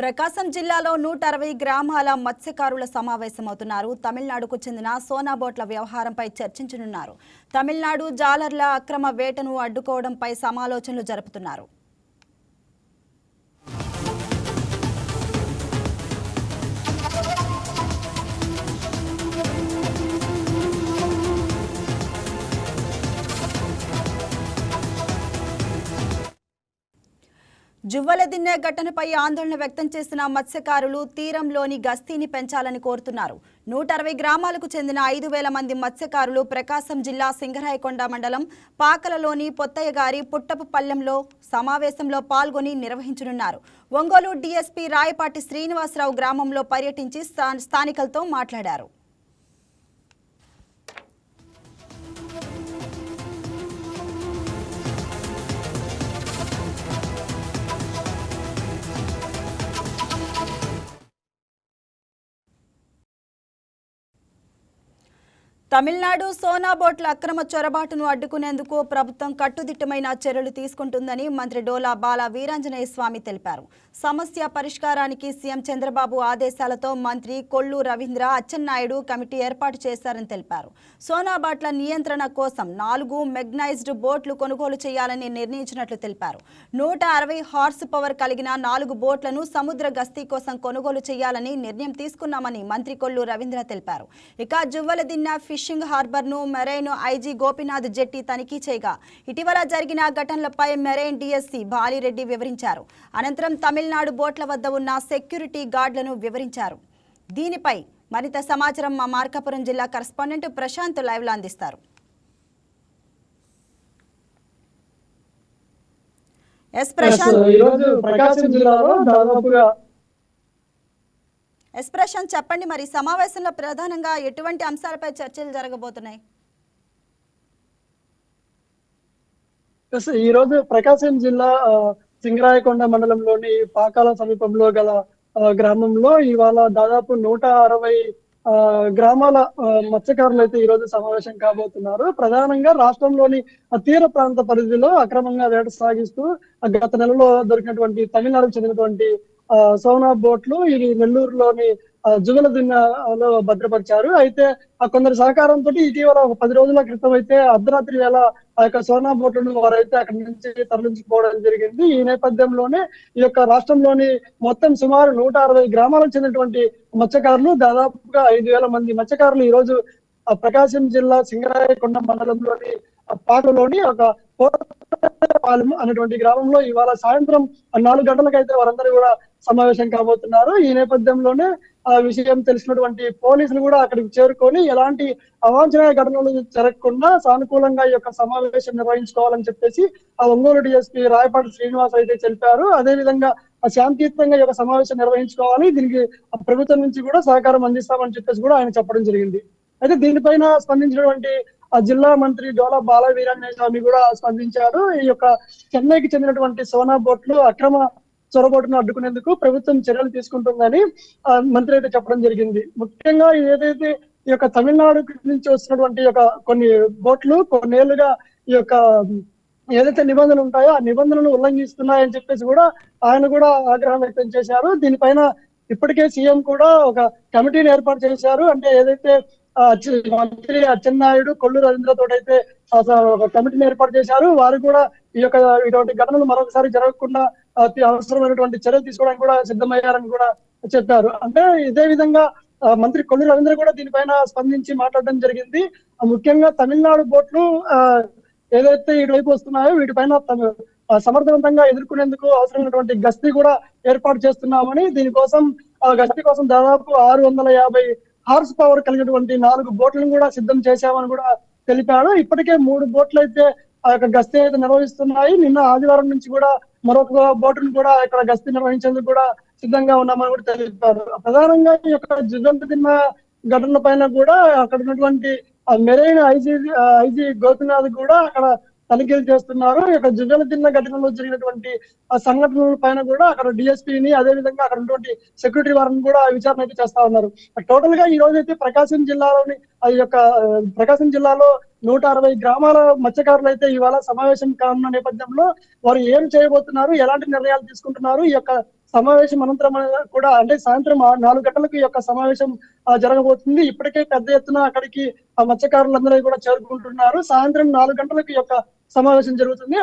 ప్రకాశం జిల్లాలో 160 గ్రామాల మత్స్యకారుల సమావేశమవుతున్నారు. తమిళనాడుకు చెందిన సోనాబోట్ల వ్యవహారంపై చర్చించనున్నారు. తమిళనాడు జాలర్ల అక్రమ వేటను అడ్డుకోవడంపై సమాలోచనలు జరుపుతున్నారు. జువ్వలదిన్నె ఘటనపై ఆందోళన వ్యక్తం చేసిన మత్స్యకారులు తీరంలోని గస్తీని పెంచాలని కోరుతున్నారు. 160 గ్రామాలకు చెందిన 5,000 మంది మత్స్యకారులు ప్రకాశం జిల్లా సింగరాయకొండ మండలం పాకలలోని పొత్తయ్యగారి పుట్టపుపల్లెంలో సమావేశంలో పాల్గొని నిర్వహించనున్నారు. ఒంగోలు డీఎస్పీ రాయపాటి శ్రీనివాసరావు గ్రామంలో పర్యటించి స్థానికులతో మాట్లాడారు. తమిళనాడు సోనాబోట్ల అక్రమ చొరబాటును అడ్డుకునేందుకు ప్రభుత్వం కట్టుదిట్టమైన చర్యలు తీసుకుంటుందని మంత్రి డోలా బాల వీరాంజనేయ స్వామి తెలిపారు. సమస్య పరిష్కారానికి సీఎం చంద్రబాబు ఆదేశాలతో మంత్రి కొల్లు రవీంద్ర అచ్చెన్నాయుడు కమిటీ ఏర్పాటు చేశారని తెలిపారు. సోనాబాట్ల నియంత్రణ కోసం 4 మెగ్నైజ్డ్ బోట్లు కొనుగోలు చేయాలని నిర్ణయించినట్లు తెలిపారు. 160 హార్స్ పవర్ కలిగిన 4 బోట్లను సముద్ర గస్తీ కోసం కొనుగోలు చేయాలని నిర్ణయం తీసుకున్నామని మంత్రి కొల్లు రవీంద్ర తెలిపారు. ఇక జువ్వలదిన్నె ఫిషింగ్ హార్బర్ ను మెరైన్ ఐజీ గోపీనాథ్ జెట్టి తనిఖీ చేయగా ఇటీవల జరిగిన ఘటనలపై మెరైన్ డీఎస్సీ బాలిరెడ్డి వివరించారు. అనంతరం తమిళనాడు బోట్ల వద్ద ఉన్న సెక్యూరిటీ గార్డులను వివరించారు. దీనిపై మరింత సమాచారం మా మార్కాపురం జిల్లా కరెస్పాండెంట్ ప్రశాంత్ లైవ్ లో అందిస్తారు. ప్రశాంత్ చెప్పండి, మరి సమావేశంలో ప్రధానంగా ఎటువంటి అంశాలపై చర్చలు జరగబోతున్నాయి? ఈ రోజు ప్రకాశం జిల్లా సింగరాయకొండ మండలంలోని పాకాల సమీపంలో గల గ్రామంలో ఇవాళ దాదాపు 160 గ్రామాల మత్స్యకారులు అయితే ఈ రోజు సమావేశం కాబోతున్నారు. ప్రధానంగా రాష్ట్రంలోని తీర ప్రాంత పరిధిలో అక్రమంగా వేట సాగిస్తూ గత నెలలో దొరికినటువంటి తమిళనాడుకు చెందినటువంటి సోనా బోట్లు ఇది నెల్లూరులోని జువ్వలదిన్నెలో భద్రపరిచారు. అయితే కొందరి సహకారంతో ఇటీవల 10 రోజుల క్రితం అయితే అర్ధరాత్రి వేళ ఆ యొక్క సోనా బోట్లను వారైతే అక్కడి నుంచి తరలించుకోవడం జరిగింది. ఈ నేపథ్యంలోనే ఈ యొక్క రాష్ట్రంలోని మొత్తం సుమారు 160 గ్రామాలకు చెందినటువంటి మత్స్యకారులు దాదాపుగా 5,000 మంది మత్స్యకారులు ఈ రోజు ప్రకాశం జిల్లా సింగరాయకొండ మండలంలోని పాకలోని ఒక పాలెం అనేటువంటి గ్రామంలో ఇవాళ సాయంత్రం 4 గంటలకైతే వారందరూ కూడా సమావేశం కాబోతున్నారు. ఈ నేపథ్యంలోనే ఆ విషయం తెలిసినటువంటి పోలీసులు కూడా అక్కడికి చేరుకొని ఎలాంటి అవాంఛనీయ ఘటనలు జరగకుండా సానుకూలంగా ఈ యొక్క సమావేశం నిర్వహించుకోవాలని చెప్పేసి ఆ ఒంగోలు డీఎస్పీ రాయపాటి శ్రీనివాస్ అయితే తెలిపారు. అదే విధంగా శాంతియుతంగా ఈ యొక్క సమావేశం నిర్వహించుకోవాలి, దీనికి ప్రభుత్వం నుంచి కూడా సహకారం అందిస్తామని చెప్పేసి కూడా ఆయన చెప్పడం జరిగింది. అయితే దీనిపైన స్పందించినటువంటి ఆ జిల్లా మంత్రి డోలా బాల వీరాంజనేయ స్వామి కూడా స్పందించారు. ఈ యొక్క చెన్నైకి చెందినటువంటి సోనా బోట్లు అక్రమ చొరబాటును అడ్డుకునేందుకు ప్రభుత్వం చర్యలు తీసుకుంటుందని మంత్రి అయితే చెప్పడం జరిగింది. ముఖ్యంగా ఏదైతే ఈ యొక్క తమిళనాడు నుంచి వస్తున్నటువంటి కొన్ని బోట్లు కొన్నేళ్లుగా ఈ యొక్క ఏదైతే నిబంధనలు ఉంటాయో ఆ నిబంధనలను ఉల్లంఘిస్తున్నాయని చెప్పేసి కూడా ఆయన కూడా ఆగ్రహం వ్యక్తం చేశారు. దీనిపైన ఇప్పటికే సీఎం కూడా ఒక కమిటీని ఏర్పాటు చేశారు. అంటే ఏదైతే మంత్రి అచ్చెన్నాయుడు కొల్లు రవీంద్ర తోటైతే ఒక కమిటీని ఏర్పాటు చేశారు. వారు కూడా ఈ యొక్క ఇటువంటి ఘటనలు మరొకసారి జరగకుండా అవసరమైనటువంటి చర్యలు తీసుకోవడానికి కూడా సిద్ధమయ్యారని కూడా చెప్పారు. అంటే ఇదే విధంగా మంత్రి కొల్లు రవీంద్ర కూడా దీనిపైన స్పందించి మాట్లాడడం జరిగింది. ముఖ్యంగా తమిళనాడు బోట్లు ఏదైతే ఇటువైపు వస్తున్నాయో వీటిపైన సమర్థవంతంగా ఎదుర్కొనేందుకు అవసరమైనటువంటి గస్తీ కూడా ఏర్పాటు చేస్తున్నామని, దీనికోసం గస్తీ కోసం దాదాపు 650 హార్స్ పవర్ కలిగినటువంటి 4 బోట్లను కూడా సిద్ధం చేశామని కూడా తెలిపాడు. ఇప్పటికే 3 బోట్లు అయితే ఆ యొక్క గస్తీ అయితే నిర్వహిస్తున్నాయి. నిన్న ఆదివారం నుంచి కూడా మరొక బోటును కూడా ఇక్కడ గస్తీ నిర్వహించేందుకు కూడా సిద్ధంగా ఉన్నామని కూడా తెలిపారు. ప్రధానంగా ఈ యొక్క జువ్వలదిన్నె ఘటనల పైన కూడా అక్కడ ఉన్నటువంటి మెరైన్ ఐజీ గోపీనాథ్ కూడా అక్కడ తనిఖీలు చేస్తున్నారు. ఇక జువ్వలదిన్నె ఘటనలో జరిగినటువంటి సంఘటనల పైన కూడా అక్కడ డిఎస్పీని అదే విధంగా అక్కడ ఉన్నటువంటి సెక్యూరిటీ వారిని కూడా విచారణ అయితే చేస్తా ఉన్నారు. టోటల్ గా ఈ రోజు అయితే ప్రకాశం జిల్లాలోని ప్రకాశం జిల్లాలో 160 గ్రామాల మత్స్యకారులు అయితే ఇవాళ సమావేశం కానున్న నేపథ్యంలో వారు ఏం చేయబోతున్నారు, ఎలాంటి నిర్ణయాలు తీసుకుంటున్నారు, ఈ యొక్క సమావేశం అనంతరం కూడా అంటే సాయంత్రం 4 గంటలకు ఈ యొక్క సమావేశం జరగబోతుంది. ఇప్పటికే పెద్ద ఎత్తున అక్కడికి మత్స్యకారులందరూ కూడా చేరుకుంటున్నారు. సాయంత్రం 4 గంటలకు ఈ యొక్క సమావేశం జరుగుతుంది.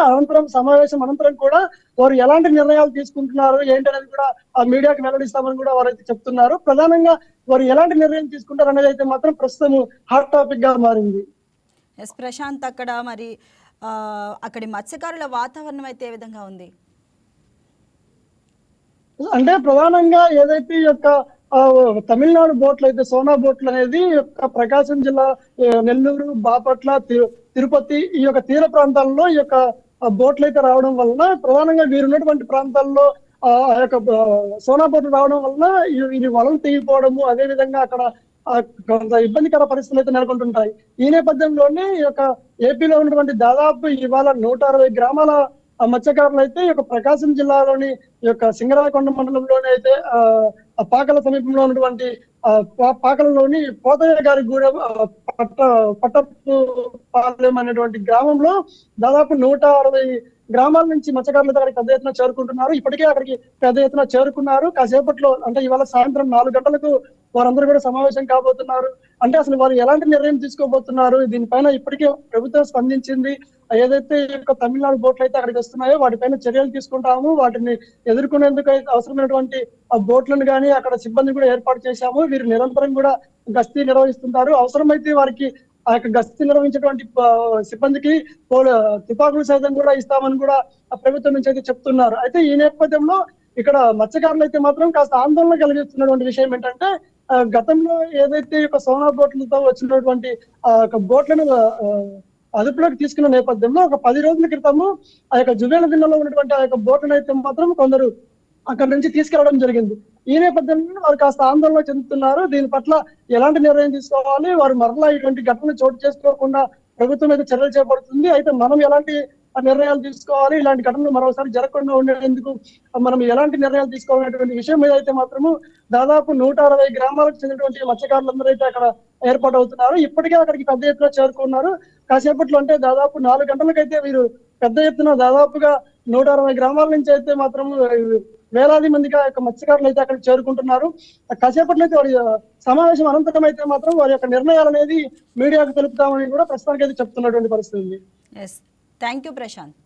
సమావేశం అనంతరం కూడా వారు ఎలాంటి నిర్ణయాలు తీసుకుంటున్నారు ఏంటనేది కూడా ఆ మీడియాకి వెల్లడిస్తామని కూడా వారైతే చెప్తున్నారు. ప్రధానంగా వారు ఎలాంటి నిర్ణయం తీసుకుంటారు అనేది అయితే మాత్రం ప్రస్తుతం హాట్ టాపిక్ గా మారింది. ఎస్ ప్రశాంత్, అక్కడ మరి అక్కడి మత్స్యకారుల వాతావరణం అయితే ఏ విధంగా ఉంది? అంటే ప్రధానంగా ఏదైతే ఈ యొక్క తమిళనాడు బోట్లు అయితే సోనా బోట్లు అనేది ప్రకాశం జిల్లా నెల్లూరు, బాపట్ల, తిరుపతి ఈ యొక్క తీర ప్రాంతాల్లో ఈ యొక్క బోట్లు అయితే రావడం వలన ప్రధానంగా వీరున్నటువంటి ప్రాంతాల్లో ఆ యొక్క సోనా బోట్లు రావడం వలన ఇది వలలు తెగిపోవడము, అదే విధంగా అక్కడ కొంత ఇబ్బందికర పరిస్థితులు అయితే నెలకొంటుంటాయి. ఈ నేపథ్యంలోనే ఈ యొక్క ఏపీలో ఉన్నటువంటి దాదాపు ఇవాళ 160 గ్రామాల మత్స్యకారులు అయితే ఈ యొక్క ప్రకాశం జిల్లాలోని ఈ యొక్క సింగరాయకొండ మండలంలోనే అయితే పాకల సమీపంలో ఉన్నటువంటి పాకలలోని పోతయ్య గారి గూడెం పట్టపు పాలెం అనేటువంటి గ్రామంలో దాదాపు 160 గ్రామాల నుంచి మత్స్యకారులు అక్కడికి పెద్ద ఎత్తున చేరుకుంటున్నారు. ఇప్పటికే అక్కడికి పెద్ద ఎత్తున చేరుకున్నారు. కాసేపట్లో అంటే ఇవాళ సాయంత్రం 4 గంటలకు వారందరూ కూడా సమావేశం కాబోతున్నారు. అంటే అసలు వారు ఎలాంటి నిర్ణయం తీసుకోబోతున్నారు, దీనిపైన ఇప్పటికే ప్రభుత్వం స్పందించింది. ఏదైతే తమిళనాడు బోట్లు అయితే అక్కడికి వస్తున్నాయో వాటిపైన చర్యలు తీసుకుంటాము, వాటిని ఎదుర్కొనేందుకు అవసరమైనటువంటి ఆ బోట్లను కానీ అక్కడ సిబ్బంది కూడా ఏర్పాటు చేశాము. వీరు నిరంతరం కూడా గస్తీ నిర్వహిస్తుంటారు. అవసరమైతే వారికి ఆ యొక్క గస్తీ నిర్వహించేటువంటి సిబ్బందికి తుపాకులు సైతం కూడా ఇస్తామని కూడా ప్రభుత్వం నుంచి అయితే చెప్తున్నారు. అయితే ఈ నేపథ్యంలో ఇక్కడ మత్స్యకారులు అయితే మాత్రం కాస్త ఆందోళన కలిగిస్తున్నటువంటి విషయం ఏంటంటే గతంలో ఏదైతే సోనా బోట్లతో వచ్చినటువంటి బోట్లను అదుపులోకి తీసుకున్న నేపథ్యంలో ఒక 10 రోజుల క్రితము ఆ యొక్క జువేల దిన్నలో ఉన్నటువంటి ఆ యొక్క బోట్లను అయితే మాత్రం కొందరు అక్కడి నుంచి తీసుకెళ్లడం జరిగింది. ఈ నేపథ్యంలో వారు కాస్త ఆందోళన చెందుతున్నారు. దీని పట్ల ఎలాంటి నిర్ణయం తీసుకోవాలి, వారు మరలా ఇటువంటి ఘటనలు చోటు చేసుకోకుండా ప్రభుత్వం అయితే చర్యలు చేపడుతుంది. అయితే మనం ఎలాంటి నిర్ణయాలు తీసుకోవాలి, ఇలాంటి ఘటనలు మరోసారి జరగకుండా ఉండేందుకు మనం ఎలాంటి నిర్ణయాలు తీసుకోవాలనేటువంటి విషయం మీద అయితే మాత్రము దాదాపు 160 గ్రామాలకు చెందినటువంటి మత్స్యకారులందరూ అయితే అక్కడ ఏర్పాటు అవుతున్నారు. ఇప్పటికే అక్కడికి పెద్ద ఎత్తున చేరుకున్నారు. కాసేపట్లో అంటే దాదాపు 4 గంటలకైతే వీరు పెద్ద ఎత్తున దాదాపుగా 160 గ్రామాల నుంచి అయితే మాత్రం వేలాది మందిగా మత్స్యకారులు అయితే అక్కడికి చేరుకుంటున్నారు. కాసేపట్లో అయితే వారి సమావేశం అనంతరం అయితే మాత్రం వారి యొక్క నిర్ణయాలు అనేది మీడియాకు తెలుపుతామని కూడా ప్రస్తుతానికి అయితే చెప్తున్నటువంటి పరిస్థితి ఉంది. Thank you Prashanth.